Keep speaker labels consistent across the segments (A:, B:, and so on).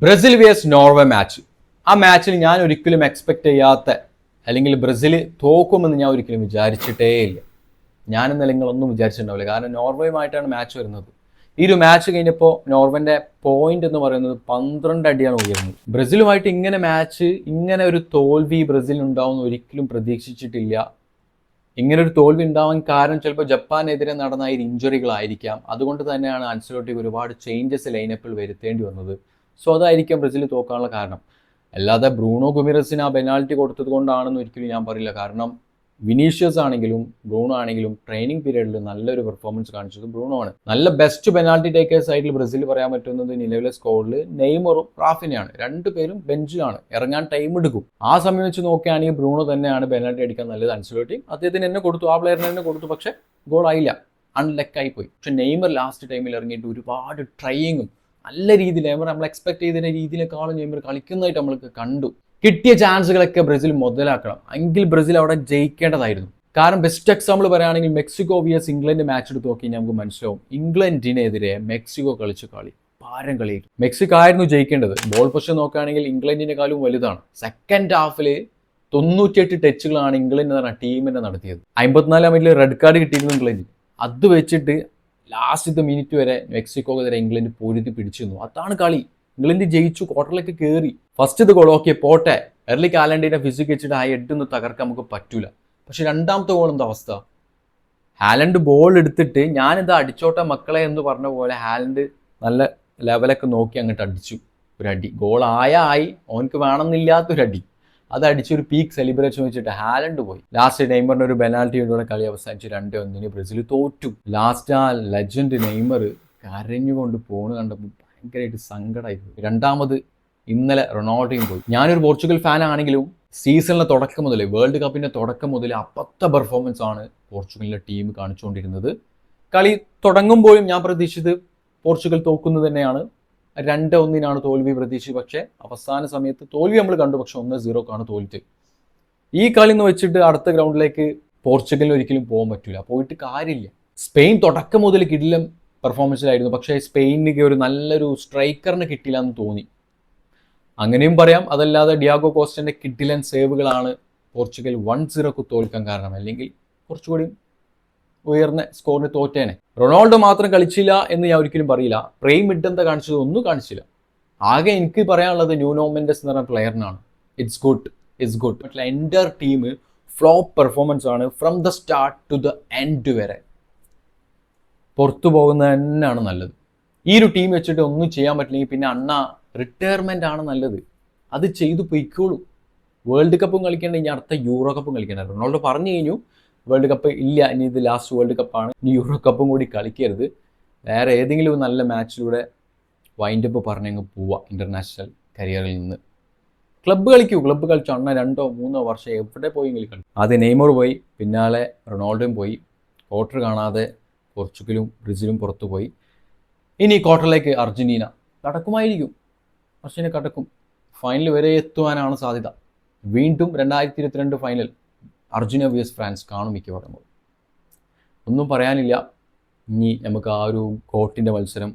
A: Brazil വിയസ് Norway match. ആ മാച്ചിൽ ഞാൻ ഒരിക്കലും എക്സ്പെക്ട് ചെയ്യാത്ത, അല്ലെങ്കിൽ ബ്രസീൽ തോക്കുമെന്ന് ഞാൻ ഒരിക്കലും വിചാരിച്ചിട്ടേ ഇല്ല. ഞാനെന്നല്ല നിങ്ങളൊന്നും വിചാരിച്ചിട്ടുണ്ടാവില്ല. കാരണം നോർവേയുമായിട്ടാണ് മാച്ച് വരുന്നത്. ഈ ഒരു മാച്ച് കഴിഞ്ഞപ്പോൾ നോർവേൻ്റെ പോയിന്റ് എന്ന് പറയുന്നത് 12 അടിയാണ് ഉയർന്നത്. ബ്രസീലുമായിട്ട് ഇങ്ങനെ ഒരു തോൽവി ബ്രസീലിന് ഉണ്ടാവുമെന്ന് ഒരിക്കലും പ്രതീക്ഷിച്ചിട്ടില്ല. ഇങ്ങനെ ഒരു തോൽവി ഉണ്ടാവാൻ കാരണം ചിലപ്പോൾ ജപ്പാനെതിരെ നടന്ന ഈ ഇഞ്ചുറികളായിരിക്കാം. അതുകൊണ്ട് തന്നെയാണ് അൻസെലോട്ടി ഒരുപാട് ചേഞ്ചസ് ലൈനപ്പിൽ വരുത്തേണ്ടി വന്നത്. സോ അതായിരിക്കാം ബ്രസീൽ തോക്കാനുള്ള കാരണം. അല്ലാതെ ബ്രൂണോ ഗുമിറസിന് ആ പെനാൽറ്റി കൊടുത്തത് കൊണ്ടാണെന്ന് ഒരിക്കലും ഞാൻ പറയില്ല. കാരണം വിനീഷ്യസ് ആണെങ്കിലും ബ്രൂണോ ആണെങ്കിലും ട്രെയിനിങ് പീരീഡിൽ നല്ലൊരു പെർഫോമൻസ് കാണിച്ചത് ബ്രൂണോ ആണ്. നല്ല ബെസ്റ്റ് പെനാൽറ്റി ടേക്കേഴ്സ് ആയിട്ട് ബ്രസീൽ പറയാൻ പറ്റുന്നത് നിലവിലെ സ്കോഡിൽ നെയ്മറും റാഫിനെയാണ്. രണ്ടുപേരും ബെഞ്ചിലാണ്, ഇറങ്ങാൻ ടൈം എടുക്കും. ആ സമയം വെച്ച് നോക്കുകയാണെങ്കിൽ ബ്രൂണോ തന്നെയാണ് പെനാൽറ്റി അടിക്കാൻ നല്ലത്. അൻസെലോട്ടി അദ്ദേഹത്തിന് തന്നെ കൊടുത്തു, ആ പ്ലെയറിന് തന്നെ കൊടുത്തു, പക്ഷേ ഗോൾ ആയില്ല, അൺലക്കായി പോയി. പക്ഷെ നെയ്മർ ലാസ്റ്റ് ടൈമിൽ ഇറങ്ങിയിട്ട് ഒരുപാട് ട്രൈയിങ്ങും നല്ല രീതിയിൽ നമ്മൾ എക്സ്പെക്ട് ചെയ്ത രീതിയിലേക്കാളും നെയ്മർ കളിക്കുന്നതായിട്ട് നമ്മൾക്ക് കണ്ടു. കിട്ടിയ ചാൻസുകളൊക്കെ ബ്രസീൽ മുതലാക്കണം, എങ്കിൽ ബ്രസീൽ അവിടെ ജയിക്കേണ്ടതായിരുന്നു. കാരണം ബെസ്റ്റ് എക്സാമ്പിൾ പറയുകയാണെങ്കിൽ മെക്സിക്കോ വിയസ് ഇംഗ്ലണ്ട് മാച്ച് എടുത്ത് നോക്കി നമുക്ക് മനസ്സിലാവും. ഇംഗ്ലണ്ടിനെതിരെ മെക്സിക്കോ കളിച്ച കളി പാരം കളിയായിരുന്നു. മെക്സിക്കോ ആയിരുന്നു ജയിക്കേണ്ടത്. ബോൾ പൊസിഷൻ നോക്കുകയാണെങ്കിൽ ഇംഗ്ലണ്ടിനെക്കാളും വലുതാണ്. സെക്കൻഡ് ഹാഫിൽ 98 ടച്ചുകളാണ് ഇംഗ്ലണ്ട് എന്ന ടീമിനെ നടത്തിയത്. 54 മിനിറ്റിൽ റെഡ് കാർഡ് കിട്ടിയിരുന്നു ഇംഗ്ലണ്ടിന്. അത് വെച്ചിട്ട് ലാസ്റ്റത്തെ മിനിറ്റ് വരെ മെക്സിക്കോക്കെതിരെ ഇംഗ്ലണ്ട് പൊരുതി പിടിച്ചിരുന്നു. അതാണ് കളി. ഇംഗ്ലണ്ട് ജയിച്ചു, ക്വാർട്ടറിലേക്ക് കയറി. ഫസ്റ്റ് ഗോൾ ഓക്കെ പോട്ടെ, എർലി ഹാലൻഡിനെ ഫിസിക് വെച്ചിട്ട് ആ ഹെഡൊന്നും തകർക്കാൻ നമുക്ക് പറ്റൂല. പക്ഷെ രണ്ടാമത്തെ ഗോൾ എന്താ അവസ്ഥ? ഹാലൻഡ് ബോൾ എടുത്തിട്ട് ഞാനിതാ അടിച്ചോട്ടെ മക്കളെ എന്ന് പറഞ്ഞ പോലെ ഹാലൻഡ് നല്ല ലെവലൊക്കെ നോക്കി അങ്ങോട്ട് അടിച്ചു. ഒരു അടി ഗോൾ ആയി, ഓനക്ക് വേണമെന്നില്ലാത്തൊരടി. അത് അടിച്ചൊരു പീക്ക് സെലിബ്രേഷൻ വെച്ചിട്ട് ഹാലൻഡ് പോയി. ലാസ്റ്റ് നെയ്മറിന് ഒരു പെനാൽറ്റി കൊണ്ടുള്ള കളി അവസാനിച്ച് 2-1 ബ്രസീൽ തോറ്റു. ലാസ്റ്റ് ആ ലെജൻഡ് നെയ്മർ കരഞ്ഞുകൊണ്ട് പോണ് കണ്ടപ്പോൾ ഭയങ്കരമായിട്ട് സങ്കടമായിരുന്നു. രണ്ടാമത് ഇന്നലെ റൊണാൾഡോയും പോയി. ഞാനൊരു പോർച്ചുഗൽ ഫാൻ ആണെങ്കിലും സീസണിലെ തുടക്കം മുതൽ, വേൾഡ് കപ്പിൻ്റെ തുടക്കം മുതൽ അപ്പത്തെ പെർഫോമൻസ് ആണ് പോർച്ചുഗലിൻ്റെ ടീം കാണിച്ചുകൊണ്ടിരുന്നത്. കളി തുടങ്ങുമ്പോഴും ഞാൻ പ്രതീക്ഷിച്ചത് പോർച്ചുഗൽ തോക്കുന്നത് തന്നെയാണ്. 2-1 തോൽവി പ്രതീക്ഷിച്ചു. പക്ഷേ അവസാന സമയത്ത് തോൽവി നമ്മൾ കണ്ടു. പക്ഷെ 1-0 തോൽറ്റ്. ഈ കളി എന്ന് വെച്ചിട്ട് അടുത്ത ഗ്രൗണ്ടിലേക്ക് പോർച്ചുഗലിന് ഒരിക്കലും പോകാൻ പറ്റില്ല, പോയിട്ട് കാര്യമില്ല. സ്പെയിൻ തുടക്കം മുതൽ കിടിലം പെർഫോമൻസിലായിരുന്നു. പക്ഷേ സ്പെയിനിന് ഒരു നല്ലൊരു സ്ട്രൈക്കറിന് കിട്ടില്ല എന്ന് തോന്നി. അങ്ങനെയും പറയാം. അതല്ലാതെ ഡിയാഗോ കോസ്റ്റൻ്റെ കിടിലൻ സേവുകളാണ് പോർച്ചുഗൽ 1-0 തോൽക്കാൻ കാരണം. അല്ലെങ്കിൽ കുറച്ചുകൂടി ഉയർന്ന സ്കോറിന് തോറ്റേനെ. റൊണാൾഡോ മാത്രം കളിച്ചില്ല എന്ന് ഞാൻ ഒരിക്കലും പറയില്ല. പ്രൈം മിഡ് എന്താ കാണിച്ചത്? ഒന്നും കാണിച്ചില്ല. ആകെ എനിക്ക് പറയാനുള്ളത് ന്യൂനോ മെൻഡസ് എന്ന് പറഞ്ഞ പ്ലെയറിനാണ്. It's good. പക്ഷേ എൻ്റെ ടീം ഫ്ലോപ്പ് പെർഫോമൻസ് ആണ്. From the start to the end വരെ പുറത്തു പോകുന്നത് തന്നെയാണ് നല്ലത്. ഈ ഒരു ടീം വെച്ചിട്ട് ഒന്നും ചെയ്യാൻ പറ്റില്ലെങ്കിൽ പിന്നെ റിട്ടയർമെൻ്റ് ആണ് നല്ലത്. അത് ചെയ്തു പൊയ്ക്കോളൂ. വേൾഡ് കപ്പും കളിക്കേണ്ട, ഇനി അടുത്ത യൂറോ കപ്പും കളിക്കേണ്ട. റൊണാൾഡോ പറഞ്ഞു കഴിഞ്ഞു വേൾഡ് കപ്പ് ഇല്ല, ഇനി ഇത് ലാസ്റ്റ് വേൾഡ് കപ്പാണ്, ഇനി യൂറോ കപ്പും കൂടി കളിക്കരുത്. വേറെ ഏതെങ്കിലും നല്ല മാച്ചിലൂടെ വൈൻഡപ്പ് പറഞ്ഞങ്ങ് പോവുക ഇൻ്റർനാഷണൽ കരിയറിൽ നിന്ന്. ക്ലബ്ബ് കളിച്ചു 2-3 വർഷം എവിടെ പോയെങ്കിലും കളി. ആദ്യം നെയ്മർ പോയി, പിന്നാലെ റൊണാൾഡോയും പോയി. ക്വാർട്ടർ കാണാതെ പോർച്ചുഗലും ബ്രസീലും പുറത്തു പോയി. ഇനി ക്വാർട്ടറിലേക്ക് അർജന്റീന കടക്കുമായിരിക്കും. അർജന്റീന കടക്കും, ഫൈനൽ വരെ എത്തുവാനാണ് സാധ്യത. വീണ്ടും 2022 ഫൈനൽ അർജന്റീന vs ഫ്രാൻസ് കാണും മിക്കവാറും. ഒന്നും പറയാനില്ല. ഇനി നമുക്ക് ആ ഒരു കോട്ടിൻ്റെ മത്സരം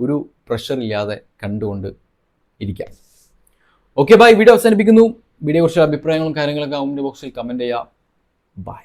A: ഒരു പ്രഷർ ഇല്ലാതെ കണ്ടുകൊണ്ട് ഇരിക്കാം. Okay bye. വീഡിയോ അവസാനിപ്പിക്കുന്നു. വീഡിയോയെക്കുറിച്ചുള്ള അഭിപ്രായങ്ങളും കാര്യങ്ങളൊക്കെ കമൻറ്റ് ബോക്സിൽ കമൻറ്റ് ചെയ്യുക. ബൈ.